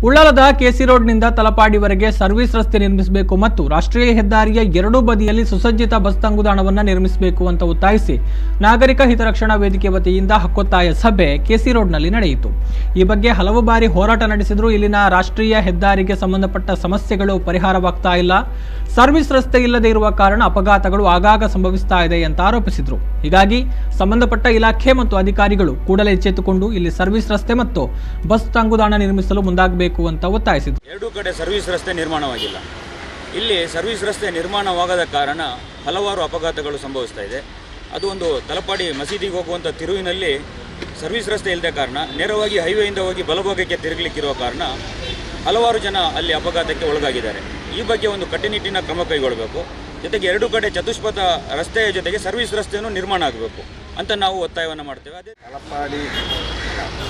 ಉಳ್ಳಾಲದ KC ರೋಡ್ನಿಂದ ತಲಪಾಡಿವರೆಗೆ service ರಸ್ತೆ ನಿರ್ಮಿಸಬೇಕು ಮತ್ತು ರಾಷ್ಟ್ರೀಯ ಹೆದ್ದಾರಿಯ ಎರಡೂ ಬದಿಯಲ್ಲಿ ಸುಸಜ್ಜಿತ ಬಸ್ ತಂಗುದಾಣವನ್ನು ನಿರ್ಮಿಸಬೇಕು ಅಂತ ಒತ್ತಾಯಿಸಿ ನಾಗರಿಕ ಹಿತರಕ್ಷಣಾ ವೇದಿಕೆ ವತಿಯಿಂದ ಹಕ್ಕೊತ್ತಾಯ ಸಭೆ ಕೆಸಿ ರೋಡ್ನಲ್ಲಿ ನಡೆಯಿತು. ಈ ಬಗ್ಗೆ ಹಲವು ಬಾರಿ ಹೋರಾಟ ನಡೆಸಿದರೂ ಇಲ್ಲಿನ ರಾಷ್ಟ್ರೀಯ ಹೆದ್ದಾರಿಗೆ ಸಂಬಂಧಪಟ್ಟ ಸಮಸ್ಯೆಗಳು ಪರಿಹಾರವಾಗ್ತಾ ಇಲ್ಲ. ಸರ್ವಿಸ್ ರಸ್ತೆ ಇಲ್ಲದೆ ಇರುವ ಕಾರಣ ಅಪಘಾತಗಳು ಆಗಾಗ ಸಂಭವಿಸ್ತಾ ಇದೆ ಅಂತ ಆರೋಪಿಸಿದರು. ಹೀಗಾಗಿ ಸಂಬಂಧಪಟ್ಟ ಇಲಾಖೆ ಮತ್ತು ಅಧಿಕಾರಿಗಳು ಕೂಡಲೇ ಎಚ್ಚೆತ್ತುಕೊಂಡು ಇಲ್ಲಿ ಸರ್ವಿಸ್ ರಸ್ತೆ ಮತ್ತು ಬಸ್ ತಂಗುದಾಣ ನಿರ್ಮಿಸಲು ಮುಂದಾಗಬೇಕು ಅಂತ ಒತ್ತಾಯಿಸಿದರು. ಎರಡೂ ಕಡೆ ಸರ್ವಿಸ್ ರಸ್ತೆ ನಿರ್ಮಾಣವಾಗಿಲ್ಲ. ಇಲ್ಲಿ ಸರ್ವಿಸ್ ರಸ್ತೆ ನಿರ್ಮಾಣವಾಗದ ಕಾರಣ ಹಲವಾರು ಅಪಘಾತಗಳು ಸಂಭವಿಸ್ತಾ ಇದೆ. ಅದು ಒಂದು ತಲಪಾಡಿ ಮಸೀದಿಗೆ ಹೋಗುವಂಥ ತಿರುವಿನಲ್ಲಿ ಸರ್ವಿಸ್ ರಸ್ತೆ ಇಲ್ಲದ ಕಾರಣ ನೇರವಾಗಿ ಹೈವೇಯಿಂದ ಹೋಗಿ ಬಲಭಾಗಕ್ಕೆ ತಿರುಗಲಿಕ್ಕಿರುವ ಕಾರಣ ಹಲವಾರು ಜನ ಅಲ್ಲಿ ಅಪಘಾತಕ್ಕೆ ಒಳಗಾಗಿದ್ದಾರೆ. ಈ ಬಗ್ಗೆ ಒಂದು ಕಟ್ಟುನಿಟ್ಟಿನ ಕ್ರಮ ಕೈಗೊಳ್ಳಬೇಕು. ಜೊತೆಗೆ ಎರಡೂ ಕಡೆ ಚತುಷ್ಪಥ ರಸ್ತೆಯ ಜೊತೆಗೆ ಸರ್ವಿಸ್ ರಸ್ತೆಯನ್ನು ನಿರ್ಮಾಣ ಆಗಬೇಕು ಅಂತ ನಾವು ಒತ್ತಾಯವನ್ನು ಮಾಡ್ತೇವೆ. ಅದೇ ತಲಪಾಡಿ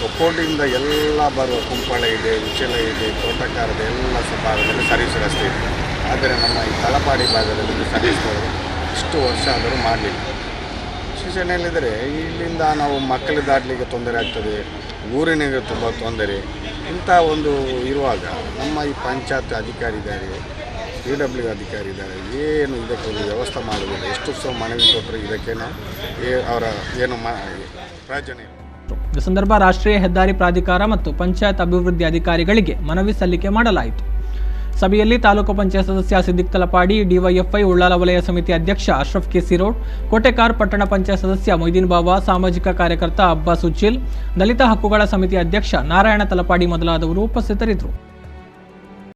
ಒಕ್ಕೋಟಿಂದ ಎಲ್ಲ ಬರುವ ಕುಂಪಳ ಇದೆ, ಉಚ್ಚಲ ಇದೆ, ತೋಟಕಾರದ ಎಲ್ಲ ಭಾಗದಲ್ಲಿ ಸರ್ವಿಸ್ ರಸ್ತೆ ಇದೆ. ಆದರೆ ನಮ್ಮ ಈ ತಲಪಾಡಿ ಭಾಗದಲ್ಲಿ ಸರ್ವಿಸ್ ಇಷ್ಟು ವರ್ಷ ಆದರೂ ಮಾಡಲಿಲ್ಲ. ಶಿಕ್ಷಣೆಯಲ್ಲಿದ್ದರೆ ಇಲ್ಲಿಂದ ನಾವು ಮಕ್ಕಳು ದಾಟಲಿಕ್ಕೆ ತೊಂದರೆ ಆಗ್ತದೆ, ಊರಿನಿಗೆ ತುಂಬ ತೊಂದರೆ. ಇಂಥ ಒಂದು ಇರುವಾಗ ನಮ್ಮ ಈ ಪಂಚಾಯತ್ ಅಧಿಕಾರಿ ಇದ್ದಾರೆ, PW ಅಧಿಕಾರಿ ಇದ್ದಾರೆ, ಏನು ಇದಕ್ಕೆ ಒಂದು ವ್ಯವಸ್ಥೆ ಮಾಡೋದಿಲ್ಲ. ಎಷ್ಟು ಸಹ ಮನವಿ ಕೊಟ್ಟರು ಇದಕ್ಕೇನು ಅವರ ಏನು ಪ್ರಯೋಜನ ಇಲ್ಲ. ಈ ಸಂದರ್ಭ ರಾಷ್ಟ್ರೀಯ ಹೆದ್ದಾರಿ ಪ್ರಾಧಿಕಾರ ಮತ್ತು ಪಂಚಾಯತ್ ಅಭಿವೃದ್ಧಿ ಅಧಿಕಾರಿಗಳಿಗೆ ಮನವಿ ಸಲ್ಲಿಕೆ ಮಾಡಲಾಯಿತು. ಸಭೆಯಲ್ಲಿ ತಾಲೂಕು ಪಂಚಾಯತ್ ಸದಸ್ಯ ಸಿದ್ದಿಕ್ ತಲಪಾಡಿ, ಡಿವೈಎಫ್ಐ ಉಳ್ಳಾಲ ವಲಯ ಸಮಿತಿ ಅಧ್ಯಕ್ಷ ಅಶ್ರಫ್ ಕೆಸಿ ರೋಡ್, ಕೋಟೆಕಾರ್ ಪಟ್ಟಣ ಪಂಚಾಯತ್ ಸದಸ್ಯ ಮೊಯ್ದೀನ್ ಬಾಬಾ, ಸಾಮಾಜಿಕ ಕಾರ್ಯಕರ್ತ ಅಬ್ಬಾಸ್ ಉಚ್ಚಿಲ್, ದಲಿತ ಹಕ್ಕುಗಳ ಸಮಿತಿ ಅಧ್ಯಕ್ಷ ನಾರಾಯಣ ತಲಪಾಡಿ ಮೊದಲಾದವರು ಉಪಸ್ಥಿತರಿದ್ದರು.